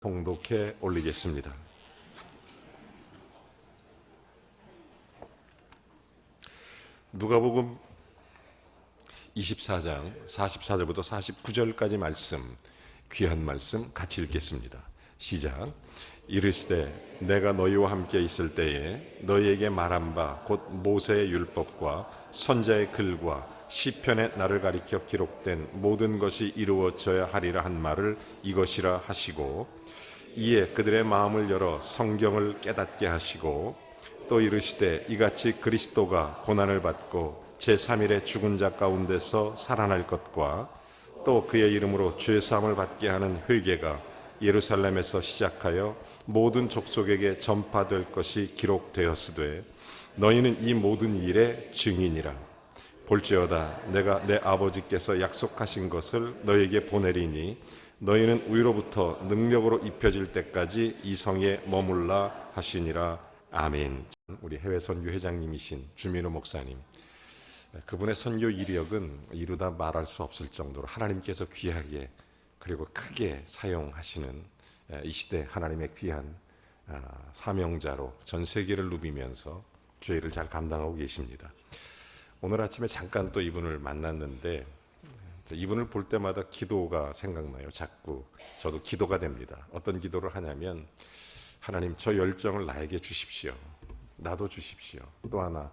봉독해 올리겠습니다. 누가복음 24장 44절부터 49절까지 말씀, 귀한 말씀 같이 읽겠습니다. 시작. 이르시되 내가 너희와 함께 있을 때에 너희에게 말한 바 곧 모세의 율법과 선자의 글과 시편에 나를 가리켜 기록된 모든 것이 이루어져야 하리라 한 말을 이것이라 하시고, 이에 그들의 마음을 열어 성경을 깨닫게 하시고, 또 이르시되 이같이 그리스도가 고난을 받고 제3일에 죽은 자 가운데서 살아날 것과 또 그의 이름으로 죄사함을 받게 하는 회개가 예루살렘에서 시작하여 모든 족속에게 전파될 것이 기록되었으되 너희는 이 모든 일의 증인이라. 볼지어다 내가 내 아버지께서 약속하신 것을 너희에게 보내리니 너희는 위로부터 능력으로 입혀질 때까지 이 성에 머물라 하시니라. 아멘. 우리 해외 선교 회장님이신 주민호 목사님, 그분의 선교 이력은 이루다 말할 수 없을 정도로 하나님께서 귀하게 그리고 크게 사용하시는 이 시대 하나님의 귀한 사명자로 전 세계를 누비면서 죄를 잘 감당하고 계십니다. 오늘 아침에 잠깐 또 이분을 만났는데 이분을 볼 때마다 기도가 생각나요. 자꾸 저도 기도가 됩니다. 어떤 기도를 하냐면, 하나님 저 열정을 나에게 주십시오. 나도 주십시오. 또 하나,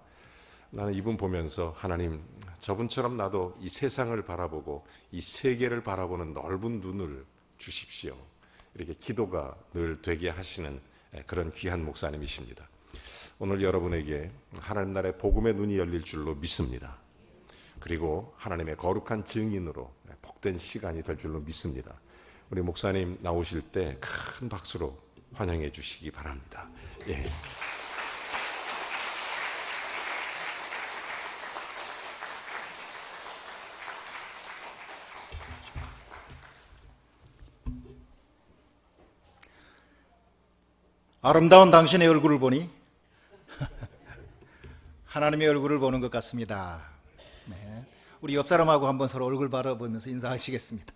나는 이분 보면서 하나님 저분처럼 나도 이 세상을 바라보고 이 세계를 바라보는 넓은 눈을 주십시오. 이렇게 기도가 늘 되게 하시는 그런 귀한 목사님이십니다. 오늘 여러분에게 하나님 나라의 복음의 눈이 열릴 줄로 믿습니다. 그리고 하나님의 거룩한 증인으로 복된 시간이 될 줄로 믿습니다. 우리 목사님 나오실 때 큰 박수로 환영해 주시기 바랍니다. 예. 아름다운 당신의 얼굴을 보니 하나님의 얼굴을 보는 것 같습니다. 네. 우리 옆 사람하고 한번 서로 얼굴 바라보면서 인사하시겠습니다.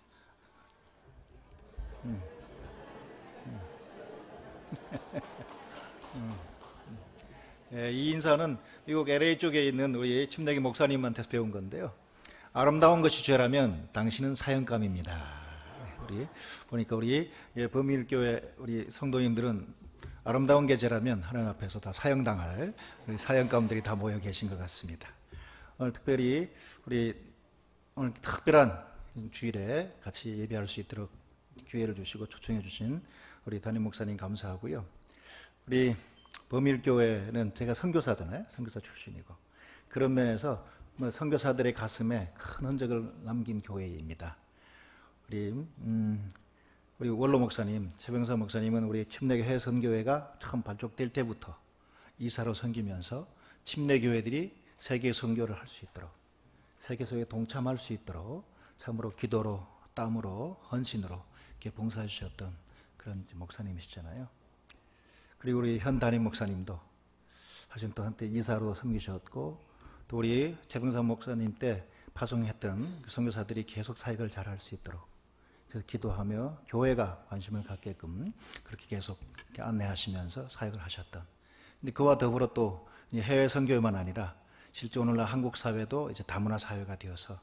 이 인사는 미국 LA 쪽에 있는 우리 침례기 목사님한테서 배운 건데요. 아름다운 것이 죄라면 당신은 사형감입니다. 우리 보니까 우리 범일교회 우리 성도님들은 아름다운 게 죄라면 하나님 앞에서 다 사형당할 우리 사형감들이 다 모여 계신 것 같습니다. 오늘 특별히 우리 오늘 특별한 주일에 같이 예배할 수 있도록 기회를 주시고 초청해 주신 우리 담임 목사님 감사하고요. 우리 범일교회는 제가 선교사잖아요. 선교사 출신이고, 그런 면에서 선교사들의 가슴에 큰 흔적을 남긴 교회입니다. 우리 원로 목사님, 최병사 목사님은 우리 침례교 해선교회가 처음 발족될 때부터 이사로 섬기면서 침례교회들이 세계 선교를 할 수 있도록, 세계 속에 동참할 수 있도록 참으로 기도로, 땀으로, 헌신으로 이렇게 봉사해 주셨던 그런 목사님이시잖아요. 그리고 우리 현 담임 목사님도 사실 또 한때 이사로 섬기셨고, 또 우리 최병사 목사님 때 파송했던 선교사들이 계속 사역을 잘 할 수 있도록 그래서 기도하며 교회가 관심을 갖게끔 그렇게 계속 안내하시면서 사역을 하셨던. 근데 그와 더불어 또 해외 선교만 아니라 실제 오늘날 한국 사회도 이제 다문화 사회가 되어서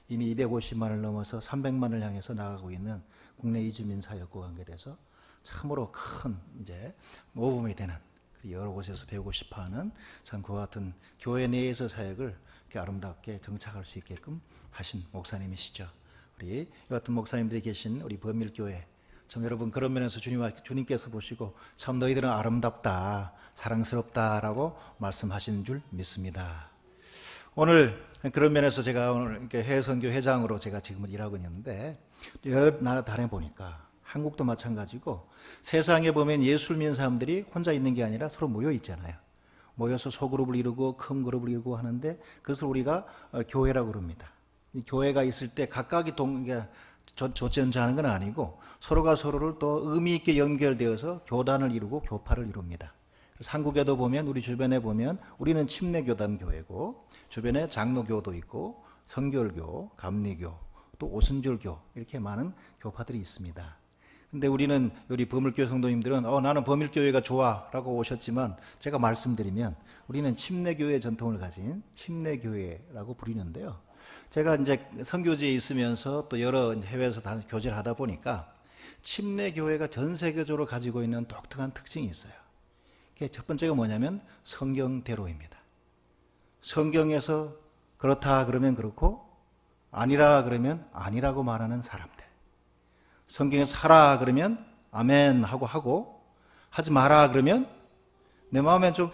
이미 250만을 넘어서 300만을 향해서 나가고 있는 국내 이주민 사역과 관계돼서 참으로 큰 이제 모범이 되는 여러 곳에서 배우고 싶어하는 참 그와 같은 교회 내에서 사역을 이렇게 아름답게 정착할 수 있게끔 하신 목사님이시죠. 우리 이 같은 목사님들이 계신 우리 범일교회, 참 여러분 그런 면에서 주님께서 보시고 참 너희들은 아름답다, 사랑스럽다라고 말씀하신 줄 믿습니다. 오늘 그런 면에서 제가 오늘 해외 선교 회장으로 제가 지금은 일하고 있는데, 여러 나라 다녀보니까 한국도 마찬가지고 세상에 보면 예술 믿는 사람들이 혼자 있는 게 아니라 서로 모여 있잖아요. 모여서 소그룹을 이루고 큰 그룹을 이루고 하는데 그것을 우리가 교회라고 그럽니다. 이 교회가 있을 때 각각이 조전자하는 건 아니고 서로가 서로를 또 의미 있게 연결되어서 교단을 이루고 교파를 이룹니다. 그래서 한국에도 보면 우리 주변에 보면 우리는 침례교단 교회고 주변에 장로교도 있고 성결교, 감리교, 또 오순절교 이렇게 많은 교파들이 있습니다. 근데 우리는 우리 범일교회 성도님들은 나는 범일교회가 좋아라고 오셨지만 제가 말씀드리면 우리는 침례교회 전통을 가진 침례교회라고 부르는데요. 제가 이제 선교지에 있으면서 또 여러 해외에서 교제를 하다 보니까 침례교회가 전 세계적으로 가지고 있는 독특한 특징이 있어요. 그게 첫 번째가 뭐냐면 성경대로입니다. 성경에서 그렇다 그러면 그렇고 아니라 그러면 아니라고 말하는 사람들. 성경에서 하라 그러면 아멘 하고 하지 마라 그러면 내 마음엔 좀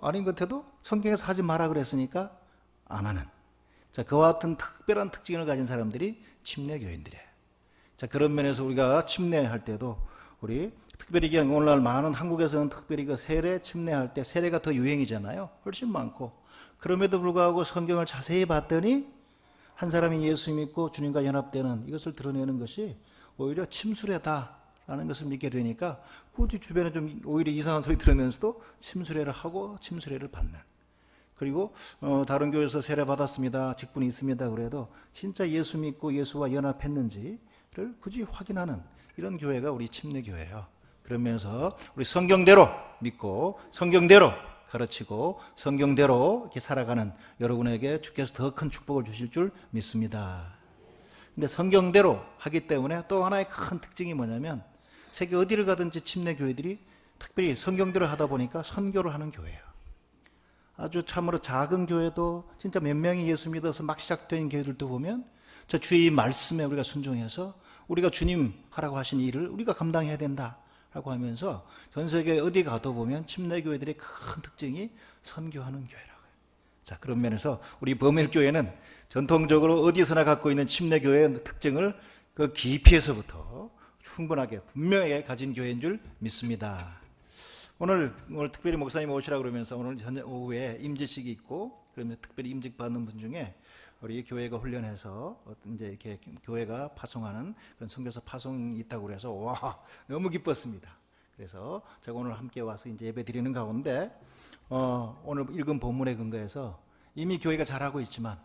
아닌 것 같아도 성경에서 하지 마라 그랬으니까 안 하는. 자, 그와 같은 특별한 특징을 가진 사람들이 침례교인들이에요. 자, 그런 면에서 우리가 침례할 때도 우리 특별히 오늘날 많은 한국에서는 특별히 그 세례 침례할 때 세례가 더 유행이잖아요. 훨씬 많고. 그럼에도 불구하고 성경을 자세히 봤더니 한 사람이 예수 믿고 주님과 연합되는 이것을 드러내는 것이 오히려 침수례다라는 것을 믿게 되니까 굳이 주변에 좀 오히려 이상한 소리 들으면서도 침수례를 하고 침수례를 받는. 그리고 다른 교회에서 세례 받았습니다, 직분이 있습니다 그래도 진짜 예수 믿고 예수와 연합했는지를 굳이 확인하는 이런 교회가 우리 침례교회예요. 그러면서 우리 성경대로 믿고 성경대로 가르치고 성경대로 이렇게 살아가는 여러분에게 주께서 더 큰 축복을 주실 줄 믿습니다. 근데 성경대로 하기 때문에 또 하나의 큰 특징이 뭐냐면 세계 어디를 가든지 침례교회들이 특별히 성경대로 하다 보니까 선교를 하는 교회예요. 아주 참으로 작은 교회도 진짜 몇 명이 예수 믿어서 막 시작된 교회들도 보면 저 주의 말씀에 우리가 순종해서 우리가 주님 하라고 하신 일을 우리가 감당해야 된다라고 하면서 전 세계 어디 가도 보면 침례교회들의 큰 특징이 선교하는 교회라고요. 자, 그런 면에서 우리 범일교회는 전통적으로 어디서나 갖고 있는 침례교회의 특징을 그 깊이에서부터 충분하게 분명하게 가진 교회인 줄 믿습니다. 오늘 특별히 목사님 오시라 그러면서 오늘 저녁 오후에 임직식이 있고 그러면 특별히 임직 받는 분 중에 우리 교회가 훈련해서 이제 이렇게 교회가 파송하는 그런 선교사 파송이 있다고 그래서 와 너무 기뻤습니다. 그래서 제가 오늘 함께 와서 이제 예배 드리는 가운데 오늘 읽은 본문에 근거해서 이미 교회가 잘하고 있지만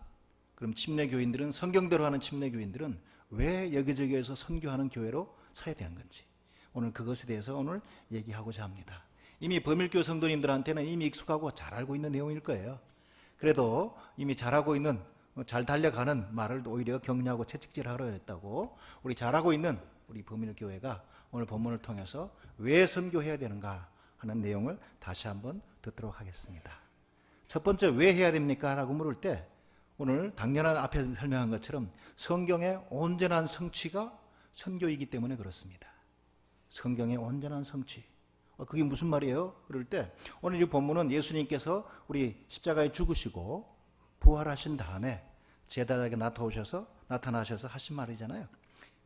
그럼 침례교인들은 성경대로 하는 침례교인들은 왜 여기저기에서 선교하는 교회로 서야 되는 건지 오늘 그것에 대해서 오늘 얘기하고자 합니다. 이미 범일교 성도님들한테는 이미 익숙하고 잘 알고 있는 내용일 거예요. 그래도 이미 잘하고 있는 잘 달려가는 말을 오히려 격려하고 채찍질하려 했다고 우리 잘하고 있는 우리 범일교회가 오늘 본문을 통해서 왜 선교해야 되는가 하는 내용을 다시 한번 듣도록 하겠습니다. 첫 번째 왜 해야 됩니까? 라고 물을 때 오늘 당연한 앞에 설명한 것처럼 성경의 온전한 성취가 선교이기 때문에 그렇습니다. 성경의 온전한 성취. 그게 무슨 말이에요? 그럴 때 오늘 이 본문은 예수님께서 우리 십자가에 죽으시고 부활하신 다음에 제자들에게 나타나셔서 하신 말이잖아요.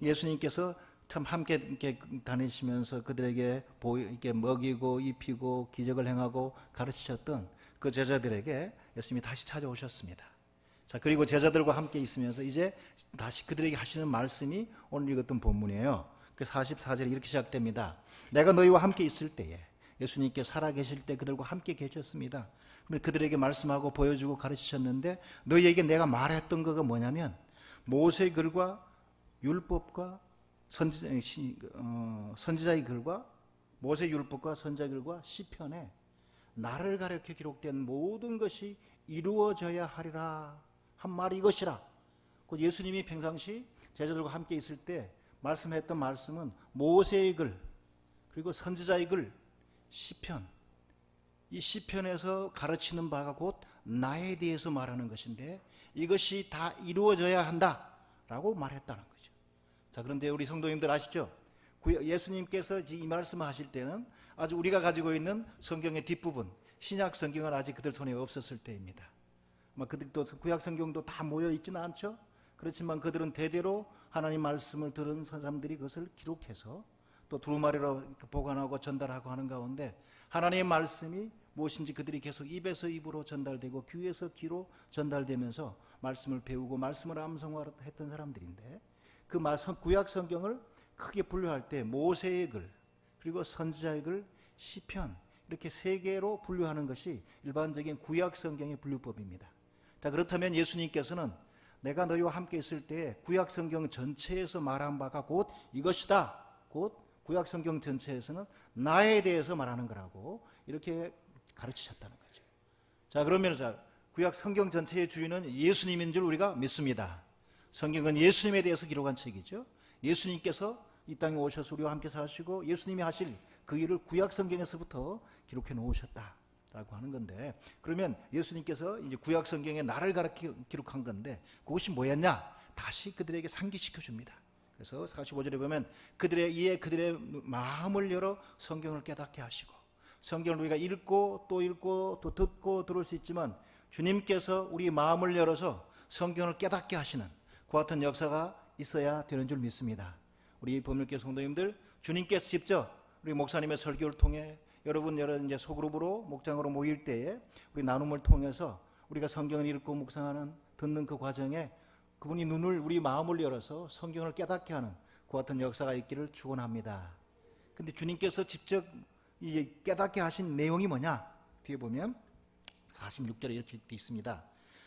예수님께서 참 함께 이렇게 다니시면서 그들에게 이렇게 먹이고 입히고 기적을 행하고 가르치셨던 그 제자들에게 예수님이 다시 찾아오셨습니다. 자, 그리고 제자들과 함께 있으면서 이제 다시 그들에게 하시는 말씀이 오늘 읽었던 본문이에요. 그 44절에 이렇게 시작됩니다. 내가 너희와 함께 있을 때에 예수님께 살아계실 때 그들과 함께 계셨습니다. 그들에게 말씀하고 보여주고 가르치셨는데 너희에게 내가 말했던 거가 뭐냐면 모세의 글과 율법과 선지자의 글과 모세 율법과 선지자의 글과 시편에 나를 가리켜 기록된 모든 것이 이루어져야 하리라 한 말이 이것이라. 곧 예수님이 평상시 제자들과 함께 있을 때 말씀했던 말씀은 모세의 글 그리고 선지자의 글 시편, 이 시편에서 가르치는 바가 곧 나에 대해서 말하는 것인데 이것이 다 이루어져야 한다라고 말했다는 거죠. 자, 그런데 우리 성도님들 아시죠? 예수님께서 이 말씀을 하실 때는 아주 우리가 가지고 있는 성경의 뒷부분 신약 성경은 아직 그들 손에 없었을 때입니다. 그들도 구약 성경도 다 모여 있지는 않죠. 그렇지만 그들은 대대로 하나님 말씀을 들은 사람들이 그것을 기록해서 또 두루마리로 보관하고 전달하고 하는 가운데 하나님의 말씀이 무엇인지 그들이 계속 입에서 입으로 전달되고 귀에서 귀로 전달되면서 말씀을 배우고 말씀을 암송했던 사람들인데 그 구약 성경을 크게 분류할 때 모세의 글 그리고 선지자의 글 시편 이렇게 세 개로 분류하는 것이 일반적인 구약 성경의 분류법입니다. 자, 그렇다면 예수님께서는 내가 너희와 함께 있을 때 구약 성경 전체에서 말한 바가 곧 이것이다. 곧 구약 성경 전체에서는 나에 대해서 말하는 거라고 이렇게 가르치셨다는 거죠. 자, 그러면 구약 성경 전체의 주인은 예수님인 줄 우리가 믿습니다. 성경은 예수님에 대해서 기록한 책이죠. 예수님께서 이 땅에 오셔서 우리와 함께 사시고 예수님이 하실 그 일을 구약 성경에서부터 기록해 놓으셨다라고 하는 건데, 그러면 예수님께서 이제 구약 성경에 나를 가르쳐 기록한 건데 그것이 뭐였냐? 다시 그들에게 상기시켜 줍니다. 그래서 45절에 보면 그들의 마음을 열어 성경을 깨닫게 하시고, 성경을 우리가 읽고 또 듣고 들을 수 있지만 주님께서 우리 마음을 열어서 성경을 깨닫게 하시는 그 같은 역사가 있어야 되는 줄 믿습니다. 우리 법률교 성도님들, 주님께서 직접 우리 목사님의 설교를 통해 여러분 이제 소그룹으로 목장으로 모일 때에 우리 나눔을 통해서 우리가 성경을 읽고 묵상하는 듣는 그 과정에 그분이 우리 마음을 열어서 성경을 깨닫게 하는 그 같은 역사가 있기를 축원합니다. 근데 주님께서 직접 이제 깨닫게 하신 내용이 뭐냐? 뒤에 보면 46절에 이렇게 되어 있습니다.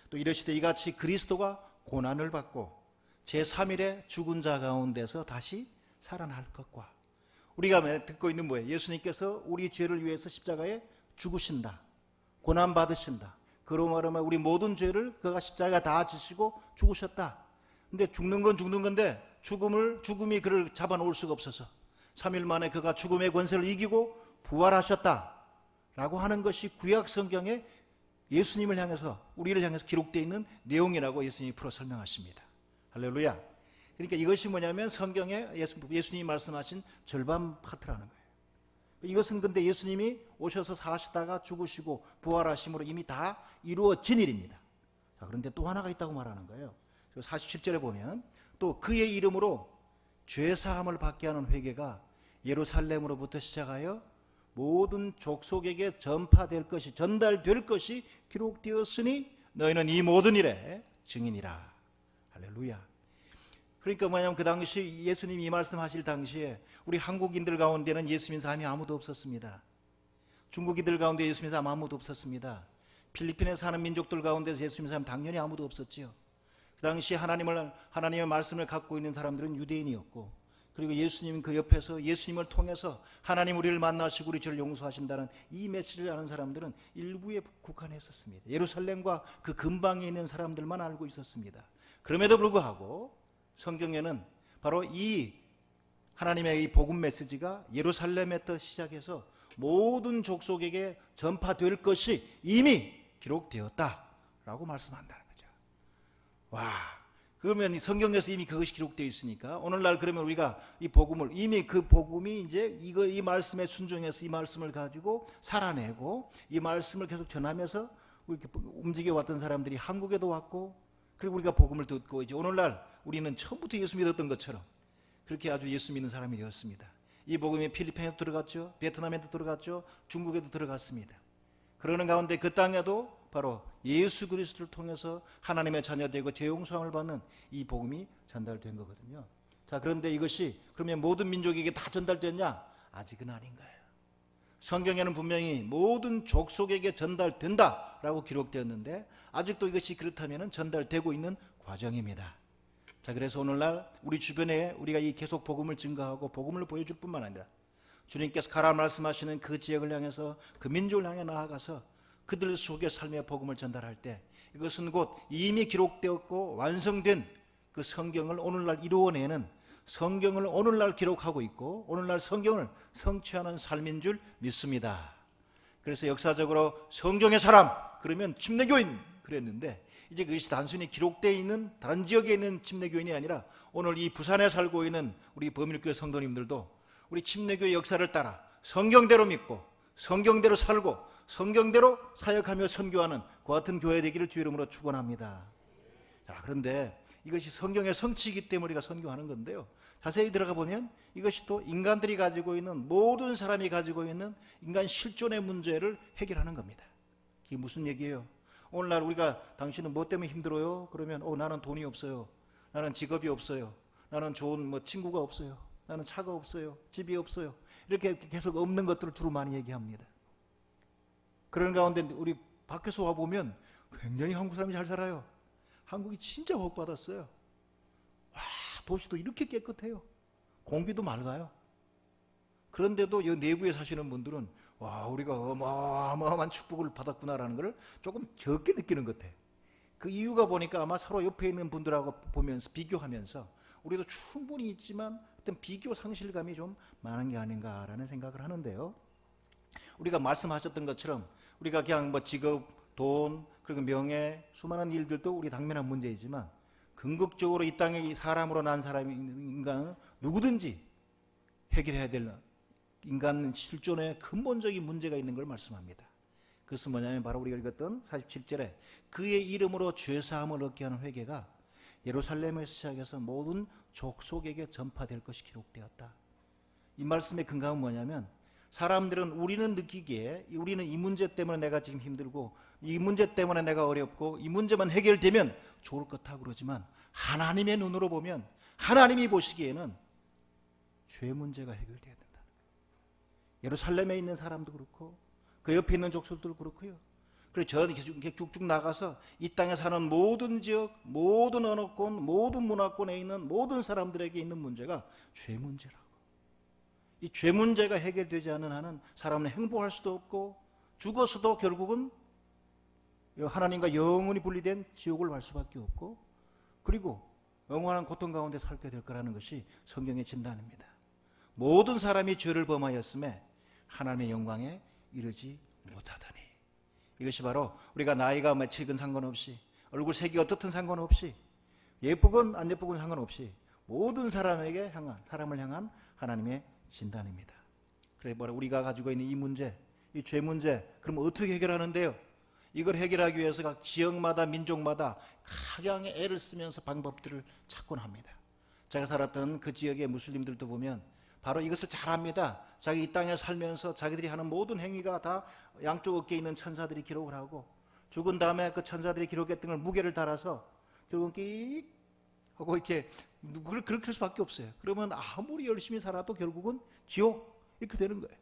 또 이러시되 이같이 그리스도가 고난을 받고 제3일에 죽은 자 가운데서 다시 살아날 것과. 우리가 듣고 있는 뭐예요? 예수님께서 우리 죄를 위해서 십자가에 죽으신다, 고난 받으신다. 그로 말하면 우리 모든 죄를 그가 십자가에 다 지시고 죽으셨다. 근데 죽는 건 죽는 건데 죽음이 그를 잡아놓을 수가 없어서 3일 만에 그가 죽음의 권세를 이기고 부활하셨다라고 하는 것이 구약 성경에 예수님을 향해서, 우리를 향해서 기록되어 있는 내용이라고 예수님이 풀어 설명하십니다. 할렐루야. 그러니까 이것이 뭐냐면 성경에 예수님이 말씀하신 절반 파트라는 거예요. 이것은 근데 예수님이 오셔서 사시다가 죽으시고 부활하심으로 이미 다 이루어진 일입니다. 자, 그런데 또 하나가 있다고 말하는 거예요. 47절에 보면 또 그의 이름으로 죄사함을 받게 하는 회개가 예루살렘으로부터 시작하여 모든 족속에게 전달될 것이 기록되었으니 너희는 이 모든 일에 증인이라. 할렐루야. 그러니까 뭐냐면 그 당시 예수님이 이 말씀하실 당시에 우리 한국인들 가운데는 예수 믿는 사람이 아무도 없었습니다. 중국인들 가운데 예수 믿는 사람 아무도 없었습니다. 필리핀에 사는 민족들 가운데서 예수 믿는 사람 당연히 아무도 없었지요. 그 당시 하나님의 말씀을 갖고 있는 사람들은 유대인이었고, 그리고 예수님 그 옆에서 예수님을 통해서 하나님 우리를 만나시고 우리 죄를 용서하신다는 이 메시지를 아는 사람들은 일부에 국한했었습니다. 예루살렘과 그 근방에 있는 사람들만 알고 있었습니다. 그럼에도 불구하고 성경에는 바로 이 하나님의 이 복음 메시지가 예루살렘에부터 시작해서 모든 족속에게 전파될 것이 이미 기록되었다라고 말씀한다는 거죠. 와, 그러면 이 성경에서 이미 그것이 기록되어 있으니까 오늘날 그러면 우리가 이 복음을 이미 그 복음이 이제 이 말씀에 순종해서 이 말씀을 가지고 살아내고 이 말씀을 계속 전하면서 이렇게 움직여 왔던 사람들이 한국에도 왔고, 그리고 우리가 복음을 듣고 이제 오늘날 우리는 처음부터 예수 믿었던 것처럼 그렇게 아주 예수 믿는 사람이 되었습니다. 이 복음이 필리핀에도 들어갔죠, 베트남에도 들어갔죠, 중국에도 들어갔습니다. 그러는 가운데 그 땅에도 바로 예수 그리스도를 통해서 하나님의 자녀되고 죄 용서함을 받는 이 복음이 전달된 거거든요. 자, 그런데 이것이 그러면 모든 민족에게 다 전달됐냐? 아직은 아닌 거예요. 성경에는 분명히 모든 족속에게 전달된다라고 기록되었는데 아직도 이것이 그렇다면 전달되고 있는 과정입니다. 자, 그래서 오늘날 우리 주변에 우리가 이 계속 복음을 증거하고 복음을 보여줄 뿐만 아니라 주님께서 가라 말씀하시는 그 지역을 향해서 그 민족을 향해 나아가서 그들 속의 삶의 복음을 전달할 때 이것은 곧 이미 기록되었고 완성된 그 성경을 오늘날 이루어내는, 성경을 오늘날 기록하고 있고 오늘날 성경을 성취하는 삶인 줄 믿습니다. 그래서 역사적으로 성경의 사람 그러면 침례교인 그랬는데 이제 그것이 단순히 기록되어 있는 다른 지역에 있는 침례교인이 아니라 오늘 이 부산에 살고 있는 우리 범일교회 성도님들도 우리 침례교의 역사를 따라 성경대로 믿고 성경대로 살고 성경대로 사역하며 선교하는 그 같은 교회 되기를 주 이름으로 축원합니다. 자, 그런데 이것이 성경의 성취이기 때문에 우리가 선교하는 건데요, 자세히 들어가 보면 이것이 또 인간들이 가지고 있는, 모든 사람이 가지고 있는 인간 실존의 문제를 해결하는 겁니다. 이게 무슨 얘기예요? 오늘날 우리가 당신은 뭐 때문에 힘들어요? 그러면 나는 돈이 없어요, 나는 직업이 없어요, 나는 좋은 친구가 없어요, 나는 차가 없어요, 집이 없어요, 이렇게 계속 없는 것들을 주로 많이 얘기합니다. 그런 가운데 우리 밖에서 와보면 굉장히 한국 사람이 잘 살아요. 한국이 진짜 복 받았어요. 와, 도시도 이렇게 깨끗해요. 공기도 맑아요. 그런데도 이 내부에 사시는 분들은 와, 우리가 어마어마한 축복을 받았구나라는 걸 조금 적게 느끼는 것 같아요. 그 이유가 보니까 아마 서로 옆에 있는 분들하고 보면서 비교하면서 우리도 충분히 있지만 어떤 비교 상실감이 좀 많은 게 아닌가라는 생각을 하는데요. 우리가 말씀하셨던 것처럼 우리가 그냥 뭐 직업, 돈, 그리고 명예, 수많은 일들도 우리 당면한 문제이지만 궁극적으로 이 땅에 사람으로 난 사람이 인간은 누구든지 해결해야 될 인간 실존의 근본적인 문제가 있는 걸 말씀합니다. 그것은 뭐냐면 바로 우리가 읽었던 47절에 그의 이름으로 죄사함을 얻게 하는 회개가 예루살렘에서 시작해서 모든 족속에게 전파될 것이 기록되었다. 이 말씀의 근거는 뭐냐면 사람들은 우리는 느끼기에 우리는 이 문제 때문에 내가 지금 힘들고 이 문제 때문에 내가 어렵고 이 문제만 해결되면 좋을 것 같다고 그러지만 하나님의 눈으로 보면 하나님이 보시기에는 죄 문제가 해결돼야 된다. 예루살렘에 있는 사람도 그렇고 그 옆에 있는 족속들도 그렇고요. 그래서 저는 이렇게 쭉쭉 나가서 이 땅에 사는 모든 지역, 모든 언어권, 모든 문화권에 있는 모든 사람들에게 있는 문제가 죄 문제라고. 이 죄 문제가 해결되지 않는 한은 사람은 행복할 수도 없고 죽어서도 결국은 하나님과 영원히 분리된 지옥을 갈 수밖에 없고 그리고 영원한 고통 가운데 살게 될 거라는 것이 성경의 진단입니다. 모든 사람이 죄를 범하였음에 하나님의 영광에 이르지 못하다니. 이것이 바로 우리가 나이가 몇이건 상관없이 얼굴 색이 어떻든 상관없이 예쁘건 안 예쁘건 상관없이 모든 사람을 향한 하나님의 진단입니다. 그래 바로 우리가 가지고 있는 이 문제, 이 죄 문제, 그럼 어떻게 해결하는데요? 이걸 해결하기 위해서 각 지역마다 민족마다 각양의 애를 쓰면서 방법들을 찾곤 합니다. 제가 살았던 그 지역의 무슬림들도 보면 바로 이것을 잘합니다. 자기 이 땅에 살면서 자기들이 하는 모든 행위가 다 양쪽 어깨에 있는 천사들이 기록을 하고 죽은 다음에 그 천사들이 기록했던 걸 무게를 달아서 결국은 끽 하고 이렇게 그렇게 할 수밖에 없어요. 그러면 아무리 열심히 살아도 결국은 지옥 이렇게 되는 거예요.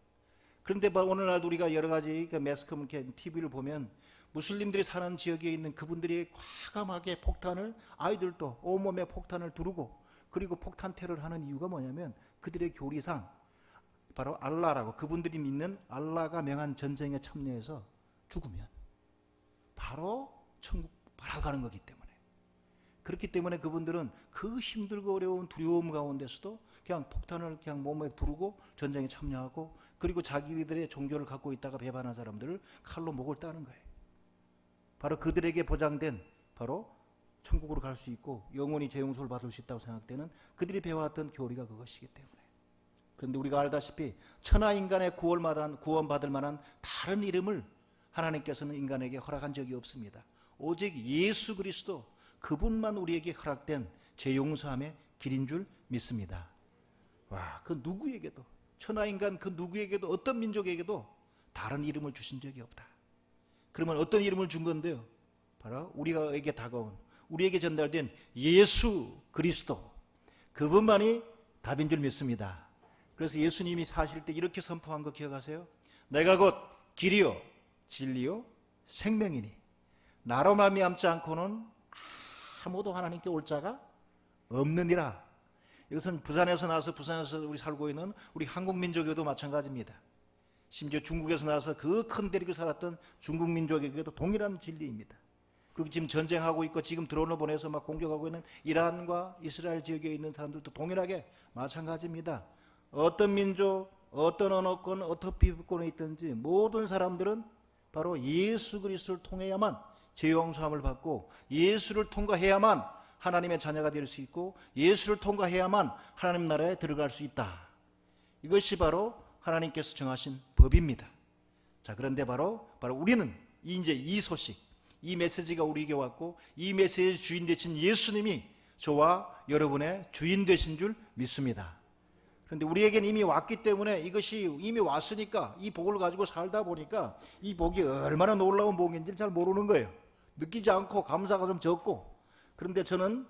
그런데 오늘날도 우리가 여러 가지 매스컴 TV를 보면 무슬림들이 사는 지역에 있는 그분들이 과감하게 폭탄을 아이들도 온몸에 폭탄을 두르고 그리고 폭탄 테러를 하는 이유가 뭐냐면 그들의 교리상 바로 알라라고 그분들이 믿는 알라가 명한 전쟁에 참여해서 죽으면 바로 천국 바로 가는 거기 때문에 그렇기 때문에 그분들은 그 힘들고 어려운 두려움 가운데서도 그냥 폭탄을 그냥 몸에 두르고 전쟁에 참여하고 그리고 자기들의 종교를 갖고 있다가 배반한 사람들을 칼로 목을 따는 거예요. 바로 그들에게 보장된 바로 천국으로 갈 수 있고 영원히 재용서를 받을 수 있다고 생각되는 그들이 배워왔던 교리가 그것이기 때문에 그런데 우리가 알다시피 천하 인간의 구원받을 만한 다른 이름을 하나님께서는 인간에게 허락한 적이 없습니다. 오직 예수 그리스도 그분만 우리에게 허락된 재용서함의 길인 줄 믿습니다. 와, 그 누구에게도 천하 인간 그 누구에게도 어떤 민족에게도 다른 이름을 주신 적이 없다. 그러면 어떤 이름을 준 건데요? 바로 우리에게 다가온 우리에게 전달된 예수 그리스도 그분만이 답인 줄 믿습니다. 그래서 예수님이 사실 때 이렇게 선포한 거 기억하세요? 내가 곧 길이요 진리요 생명이니 나로 말미암지 않고는 아무도 하나님께 올 자가 없느니라. 이것은 부산에서 나서 부산에서 우리 살고 있는 우리 한국 민족에도 마찬가지입니다. 심지어 중국에서 나서 그 큰 대륙에 살았던 중국 민족에게도 동일한 진리입니다. 그리고 지금 전쟁하고 있고 지금 드론을 보내서 막 공격하고 있는 이란과 이스라엘 지역에 있는 사람들도 동일하게 마찬가지입니다. 어떤 민족, 어떤 언어권, 어떤 피부권에 있든지 모든 사람들은 바로 예수 그리스도를 통해야만 죄 용서함을 받고 예수를 통과해야만 하나님의 자녀가 될 수 있고 예수를 통과해야만 하나님 나라에 들어갈 수 있다. 이것이 바로 하나님께서 정하신 법입니다. 자, 그런데 바로 우리는 이제 이 소식, 이 메시지가 우리에게 왔고 이 메시지의 주인 되신 예수님이 저와 여러분의 주인 되신 줄 믿습니다. 그런데 우리에게는 이미 왔기 때문에 이것이 이미 왔으니까 이 복을 가지고 살다 보니까 이 복이 얼마나 놀라운 복인지 잘 모르는 거예요. 느끼지 않고 감사가 좀 적고. 그런데 저는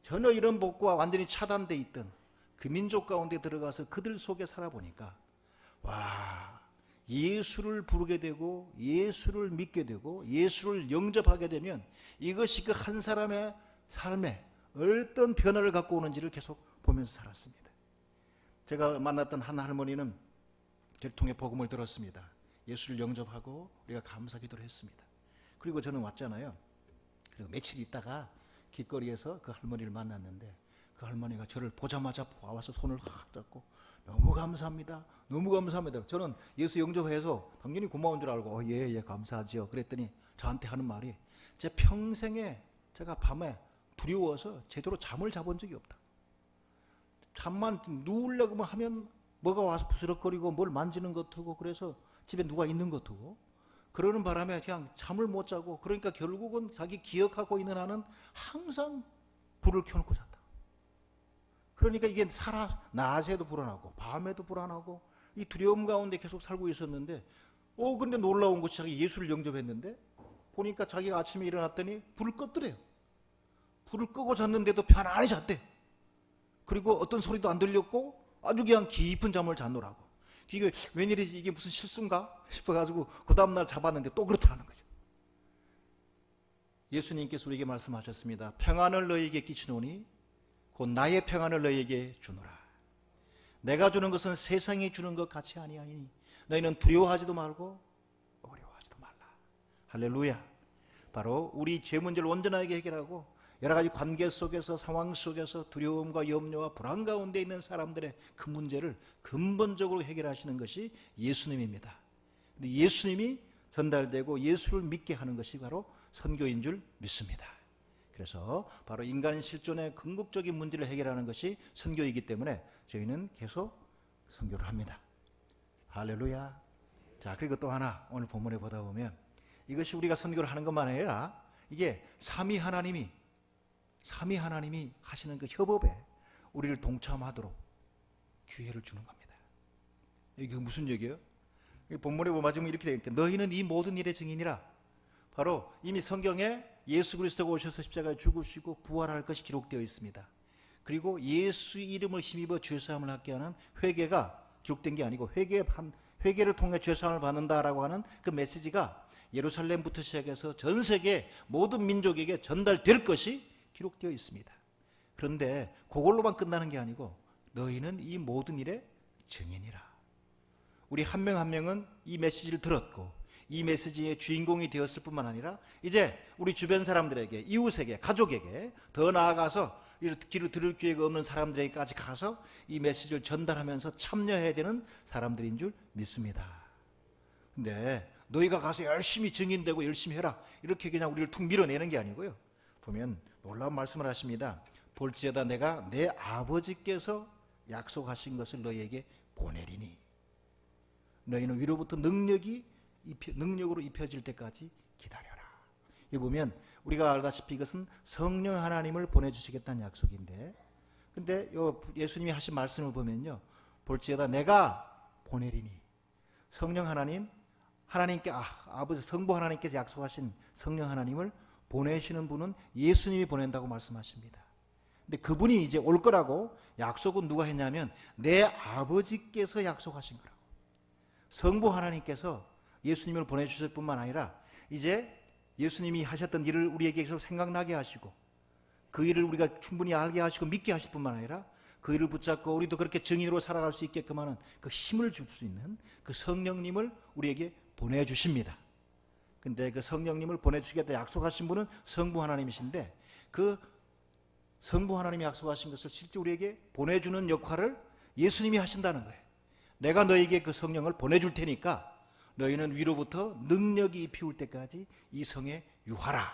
전혀 이런 복과 완전히 차단되어 있던 그 민족 가운데 들어가서 그들 속에 살아보니까 와, 예수를 부르게 되고 예수를 믿게 되고 예수를 영접하게 되면 이것이 그 한 사람의 삶에 어떤 변화를 갖고 오는지를 계속 보면서 살았습니다. 제가 만났던 한 할머니는 저를 통해 복음을 들었습니다. 예수를 영접하고 우리가 감사 기도를 했습니다. 그리고 저는 왔잖아요. 그리고 며칠 있다가 길거리에서 그 할머니를 만났는데 그 할머니가 저를 보자마자 와서 손을 확 잡고 너무 감사합니다. 너무 감사합니다. 저는 예수 영접해서 당연히 고마운 줄 알고 예 감사하죠. 그랬더니 저한테 하는 말이 제 평생에 제가 밤에 두려워서 제대로 잠을 자본 적이 없다. 잠만 누우려고 하면 뭐가 와서 부스럭거리고 뭘 만지는 것 두고 그래서 집에 누가 있는 것 두고 그러는 바람에 그냥 잠을 못 자고 그러니까 결국은 자기 기억하고 있는 한은 항상 불을 켜놓고 잤다. 그러니까 이게 낮에도 불안하고 밤에도 불안하고 이 두려움 가운데 계속 살고 있었는데 근데 놀라운 것이 자기 예수를 영접했는데 보니까 자기가 아침에 일어났더니 불을 껐더래요. 불을 끄고 잤는데도 편안히 잤대. 그리고 어떤 소리도 안 들렸고 아주 그냥 깊은 잠을 잤노라고. 이게 웬일이지 이게 무슨 실수인가 싶어가지고 그 다음날 잡았는데 또 그렇다는 거죠. 예수님께서 우리에게 말씀하셨습니다. 평안을 너희에게 끼치노니 곧 나의 평안을 너희에게 주노라. 내가 주는 것은 세상이 주는 것 같이 아니하니 너희는 두려워하지도 말고 어려워하지도 말라. 할렐루야. 바로 우리 죄 문제를 온전하게 해결하고 여러 가지 관계 속에서 상황 속에서 두려움과 염려와 불안 가운데 있는 사람들의 그 문제를 근본적으로 해결하시는 것이 예수님입니다. 근데 예수님이 전달되고 예수를 믿게 하는 것이 바로 선교인 줄 믿습니다. 그래서 바로 인간 실존의 궁극적인 문제를 해결하는 것이 선교이기 때문에 저희는 계속 선교를 합니다. 할렐루야. 자, 그리고 또 하나 오늘 본문에 보다 보면 이것이 우리가 선교를 하는 것만 아니라 이게 삼위 하나님이 하시는 그 협업에 우리를 동참하도록 기회를 주는 겁니다. 이게 무슨 얘기예요? 본문에 보면 이렇게 되어 있니까 너희는 이 모든 일의 증인이라. 바로 이미 성경에 예수 그리스도가 오셔서 십자가에 죽으시고 부활할 것이 기록되어 있습니다. 그리고 예수 이름을 힘입어 죄사함을 받게 하는 회개가 기록된 게 아니고 회개를 통해 죄사함을 받는다라고 하는 그 메시지가 예루살렘부터 시작해서 전 세계 모든 민족에게 전달될 것이 기록되어 있습니다. 그런데 그걸로만 끝나는 게 아니고 너희는 이 모든 일의 증인이라. 우리 한 명 한 명은 이 메시지를 들었고 이 메시지의 주인공이 되었을 뿐만 아니라 이제 우리 주변 사람들에게, 이웃에게, 가족에게 더 나아가서 귀를 들을 기회가 없는 사람들에게까지 가서 이 메시지를 전달하면서 참여해야 되는 사람들인 줄 믿습니다. 근데 너희가 가서 열심히 증인되고 열심히 해라 이렇게 그냥 우리를 툭 밀어내는 게 아니고요. 보면 놀라운 말씀을 하십니다. 볼지어다 내가 내 아버지께서 약속하신 것을 너희에게 보내리니 너희는 위로부터 능력으로 입혀질 때까지 기다려라. 이 보면 우리가 알다시피 이것은 성령 하나님을 보내주시겠다는 약속인데 근데 예수님이 하신 말씀을 보면요. 볼지어다 내가 보내리니 성령 하나님 하나님께 아버지 성부 하나님께서 약속하신 성령 하나님을 보내시는 분은 예수님이 보낸다고 말씀하십니다. 근데 그분이 이제 올 거라고 약속은 누가 했냐면 내 아버지께서 약속하신 거라고. 성부 하나님께서 예수님을 보내주실 뿐만 아니라 이제 예수님이 하셨던 일을 우리에게 계속 생각나게 하시고 그 일을 우리가 충분히 알게 하시고 믿게 하실 뿐만 아니라 그 일을 붙잡고 우리도 그렇게 증인으로 살아갈 수 있게끔 하는 그 힘을 줄 수 있는 그 성령님을 우리에게 보내주십니다. 근데 그 성령님을 보내주시겠다 약속하신 분은 성부 하나님이신데 그 성부 하나님이 약속하신 것을 실제 우리에게 보내주는 역할을 예수님이 하신다는 거예요. 내가 너에게 그 성령을 보내줄 테니까 너희는 위로부터 능력이 입히울 때까지 이 성에 유하라.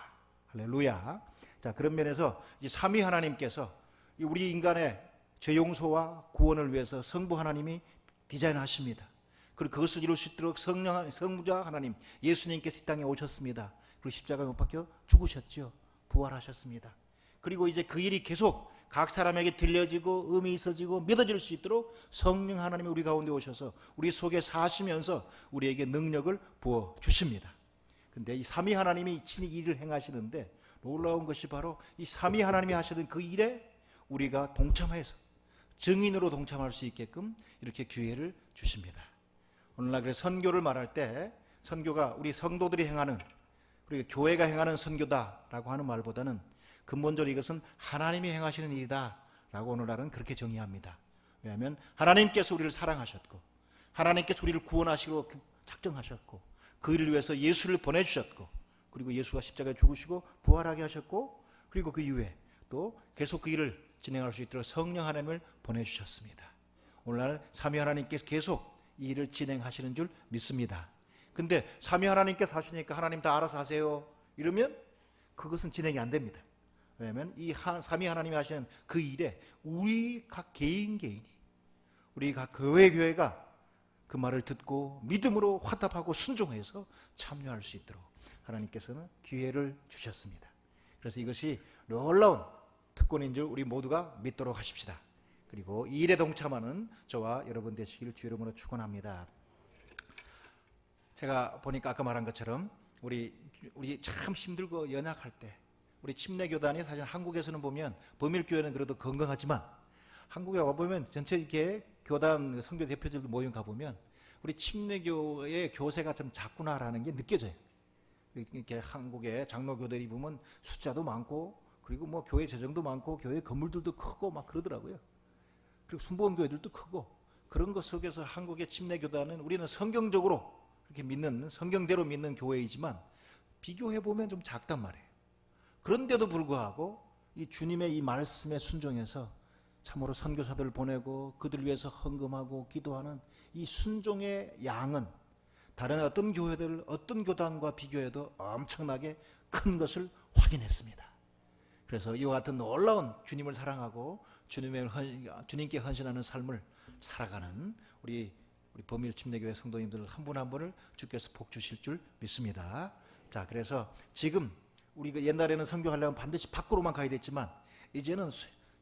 할렐루야. 자, 그런 면에서 이 삼위 하나님께서 우리 인간의 죄 용서와 구원을 위해서 성부 하나님이 디자인하십니다. 그리고 그것을 이룰 수 있도록 성부자 하나님 예수님께서 이 땅에 오셨습니다. 그리고 십자가에 못 박혀 죽으셨죠. 부활하셨습니다. 그리고 이제 그 일이 계속 각 사람에게 들려지고 의미 있어지고 믿어질 수 있도록 성령 하나님이 우리 가운데 오셔서 우리 속에 사시면서 우리에게 능력을 부어 주십니다. 근데 이 삼위 하나님이 친히 일을 행하시는데 놀라운 것이 바로 이 삼위 하나님이 하시던 그 일에 우리가 동참해서 증인으로 동참할 수 있게끔 이렇게 기회를 주십니다. 오늘날 그래서 선교를 말할 때 선교가 우리 성도들이 행하는 그리고 교회가 행하는 선교다라고 하는 말보다는 근본적으로 이것은 하나님이 행하시는 일이다 라고 오늘날은 그렇게 정의합니다. 왜냐하면 하나님께서 우리를 사랑하셨고 하나님께서 우리를 구원하시고 작정하셨고 그 일을 위해서 예수를 보내주셨고 그리고 예수가 십자가에 죽으시고 부활하게 하셨고 그리고 그 이후에 또 계속 그 일을 진행할 수 있도록 성령 하나님을 보내주셨습니다. 오늘날 삼위 하나님께서 계속 이 일을 진행하시는 줄 믿습니다. 근데 삼위 하나님께서 하시니까 하나님 다 알아서 하세요 이러면 그것은 진행이 안 됩니다. 왜냐하면 이 삼위 하나님이 하시는 그 일에 우리 각 개인이 우리 각 교회가 그 말을 듣고 믿음으로 화답하고 순종해서 참여할 수 있도록 하나님께서는 기회를 주셨습니다. 그래서 이것이 놀라운 특권인 줄 우리 모두가 믿도록 하십시다. 그리고 이 일에 동참하는 저와 여러분 되시기를 주 이름으로 축원합니다. 제가 보니까 아까 말한 것처럼 우리 참 힘들고 연약할 때 우리 침례교단이 사실 한국에서는 보면 범일교회는 그래도 건강하지만 한국에 와보면 전체 이렇게 교단 선교 대표들도 모임 가보면 우리 침례교의 교세가 좀 작구나라는 게 느껴져요. 이렇게 한국의 장로교들이 보면 숫자도 많고 그리고 뭐 교회 재정도 많고 교회 건물들도 크고 막 그러더라고요. 그리고 순복음교회들도 크고 그런 것 속에서 한국의 침례교단은 우리는 성경적으로 그렇게 믿는 성경대로 믿는 교회이지만 비교해보면 좀 작단 말이에요. 그런데도 불구하고 이 주님의 이 말씀에 순종해서 참으로 선교사들을 보내고 그들을 위해서 헌금하고 기도하는 이 순종의 양은 다른 어떤 교회들 어떤 교단과 비교해도 엄청나게 큰 것을 확인했습니다. 그래서 이와 같은 놀라운 주님을 사랑하고 주님께 헌신하는 삶을 살아가는 우리 범일 침례교회 성도님들 한 분 한 분을 주께서 복 주실 줄 믿습니다. 자, 그래서 지금 우리가 옛날에는 선교하려면 반드시 밖으로만 가야 됐지만 이제는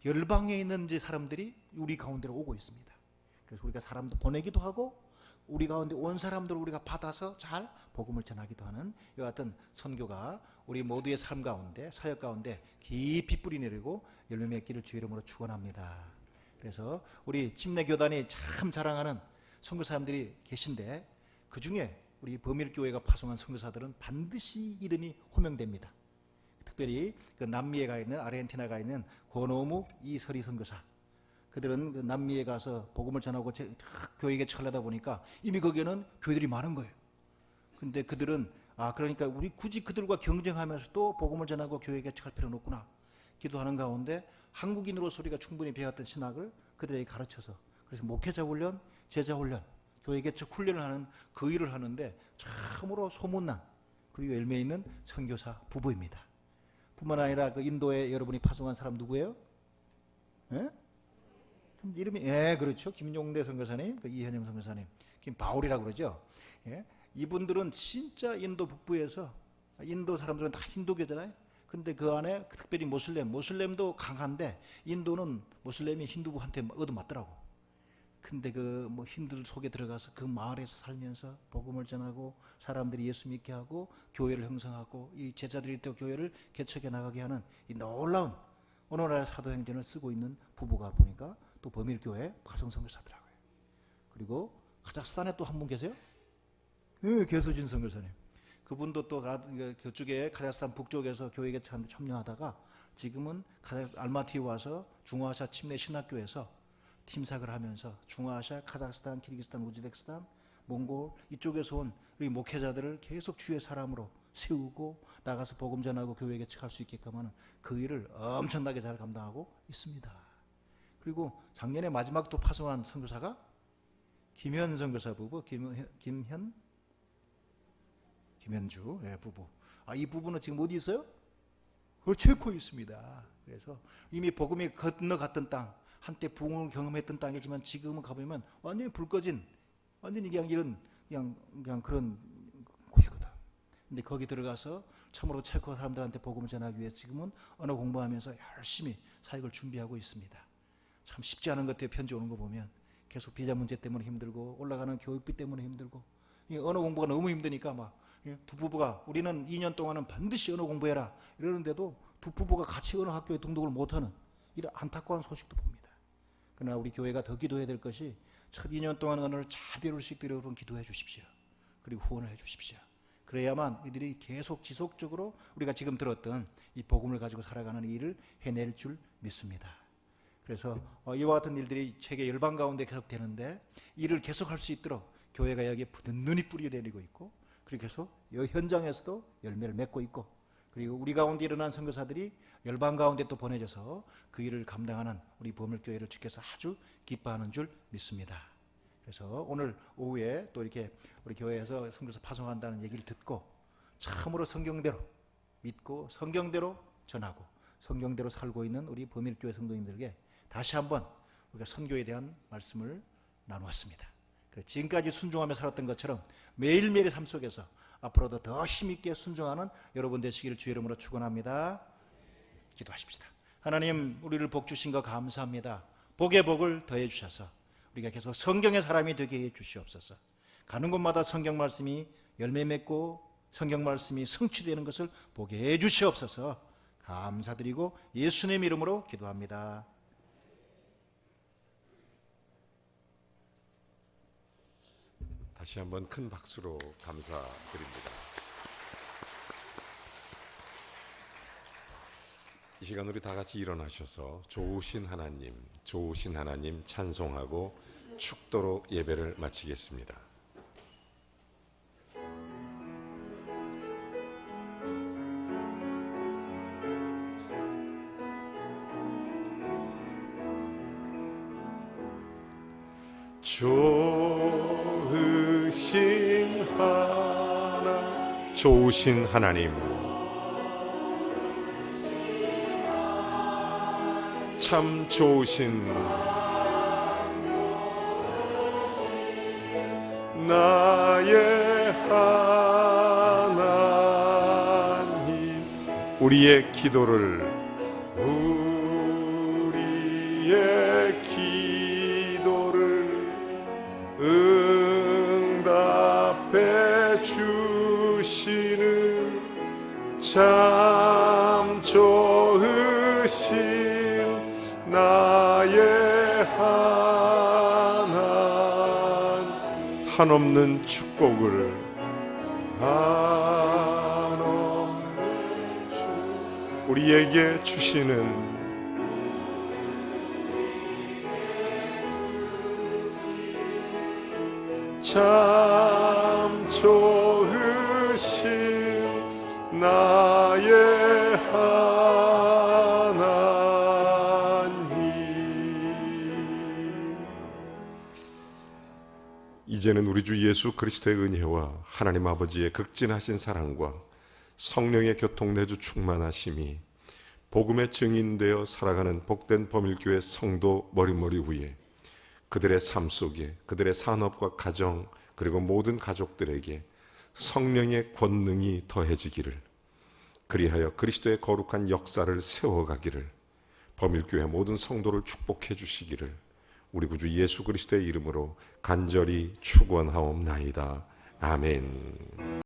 열방에 있는 사람들이 우리 가운데로 오고 있습니다. 그래서 우리가 사람도 보내기도 하고 우리 가운데 온 사람들을 우리가 받아서 잘 복음을 전하기도 하는 이와 같은 선교가 우리 모두의 삶 가운데 사역 가운데 깊이 뿌리 내리고 열매 맺기를 주 이름으로 축원합니다. 그래서 우리 침례교단이 참 자랑하는 선교사님들이 계신데 그중에 우리 범일교회가 파송한 선교사들은 반드시 이름이 호명됩니다. 특별히 그 남미에 가 있는 아르헨티나에 가 있는 권오무 이설이 선교사 그들은 그 남미에 가서 복음을 전하고 교회 개척하려다 보니까 이미 거기에는 교회들이 많은 거예요. 근데 그들은 그러니까 우리 굳이 그들과 경쟁하면서도 복음을 전하고 교회 개척할 필요는 없구나 기도하는 가운데 한국인으로서 우리가 충분히 배웠던 신학을 그들에게 가르쳐서 그래서 목회자 훈련, 제자 훈련, 교회 개척 훈련을 하는 그 일을 하는데 참으로 소문난 그리고 열매 있는 선교사 부부입니다. 뿐만 아니라 그 인도에 여러분이 파송한 사람 누구예요? 예? 이름이 그렇죠. 김용대 선교사님, 그 이현영 선교사님, 김바울이라고 그러죠. 예? 이분들은 진짜 인도 북부에서 인도 사람들은 다 힌두교잖아요. 근데 그 안에 특별히 모슬렘도 강한데 인도는 모슬렘이 힌두부한테 얻어맞더라고. 근데 그 뭐 힌두들 속에 들어가서 그 마을에서 살면서 복음을 전하고 사람들이 예수 믿게 하고 교회를 형성하고 이 제자들이 또 교회를 개척해 나가게 하는 이 놀라운 오늘날 사도행전을 쓰고 있는 부부가 보니까 또 범일교회 파송선교사더라고요. 그리고 카자흐스탄에 또 한 분 계세요? 계수진 선교사님. 그분도 또 그쪽에 카자흐스탄 북쪽에서 교회 개척하는데 참여하다가 지금은 알마티에 와서 중화아시아 침례 신학교에서 팀삭을 하면서 중화아시아, 카자흐스탄, 키르기스탄, 우즈베키스탄, 몽골 이쪽에서 온 우리 목회자들을 계속 주의 사람으로 세우고 나가서 복음 전하고 교회 개척할 수 있게끔 하는 그 일을 엄청나게 잘 감당하고 있습니다. 그리고 작년에 마지막 또 파송한 선교사가 김현 선교사 부부, 김현주 부부. 이 부부는 지금 어디 있어요? 체코에 있습니다. 그래서 이미 복음이 건너갔던 땅, 한때 부흥을 경험했던 땅이지만 지금은 가보면 완전히 불 꺼진, 완전히 그냥 그런 곳이거든. 근데 거기 들어가서 참으로 체코 사람들한테 복음을 전하기 위해서 지금은 언어 공부하면서 열심히 사역을 준비하고 있습니다. 참 쉽지 않은 것 같아요. 편지 오는 거 보면 계속 비자 문제 때문에 힘들고 올라가는 교육비 때문에 힘들고 이 언어 공부가 너무 힘드니까 막 두 부부가 우리는 2년 동안은 반드시 언어 공부해라 이러는데도 두 부부가 같이 언어 학교에 등록을 못하는 이런 안타까운 소식도 봅니다. 그러나 우리 교회가 더 기도해야 될 것이 첫 2년 동안 언어를 잘 배울 수 있도록 여러분 기도해 주십시오. 그리고 후원을 해 주십시오. 그래야만 이들이 계속 지속적으로 우리가 지금 들었던 이 복음을 가지고 살아가는 일을 해낼 줄 믿습니다. 그래서 이와 같은 일들이 세계 열방 가운데 계속되는데 이를 계속할 수 있도록 교회가 여기에 든든히 뿌리내리고 있고, 그리고 계속 이 현장에서도 열매를 맺고 있고, 그리고 우리 가운데 일어난 선교사들이 열방 가운데 또 보내져서 그 일을 감당하는 우리 보물교회를 주께서 아주 기뻐하는 줄 믿습니다. 그래서 오늘 오후에 또 이렇게 우리 교회에서 선교사 파송한다는 얘기를 듣고 참으로 성경대로 믿고 성경대로 전하고 성경대로 살고 있는 우리 보물교회 성도님들에게 다시 한번 우리가 선교에 대한 말씀을 나누었습니다. 지금까지 순종하며 살았던 것처럼 매일매일의 삶 속에서 앞으로도 더 힘있게 순종하는 여러분 되시기를 주의 이름으로 축원합니다. 기도하십시다. 하나님, 우리를 복 주신 거 감사합니다. 복의 복을 더해 주셔서 우리가 계속 성경의 사람이 되게 해 주시옵소서. 가는 곳마다 성경 말씀이 열매 맺고 성경 말씀이 성취되는 것을 보게 해 주시옵소서. 감사드리고 예수님 이름으로 기도합니다. 다시 한번 큰 박수로 감사드립니다. 이 시간 우리 다 같이 일어나셔서 좋으신 하나님 찬송하고 축도로 예배를 마치겠습니다. 좋으신 하나님, 참 좋으신 나의 하나님, 우리의 기도를 응답해 주시는 참 좋으신 나의 하나님, 한없는 축복을 우리에게 주시는 참 좋으신 나의 하나님. 이제는 우리 주 예수 그리스도의 은혜와 하나님 아버지의 극진하신 사랑과 성령의 교통내주 충만하심이 복음의 증인되어 살아가는 복된 범일교회 성도 머리머리 위에, 그들의 삶 속에, 그들의 산업과 가정, 그리고 모든 가족들에게 성령의 권능이 더해지기를, 그리하여 그리스도의 거룩한 역사를 세워가기를, 범일교회 모든 성도를 축복해 주시기를 우리 구주 예수 그리스도의 이름으로 간절히 축원하옵나이다. 아멘.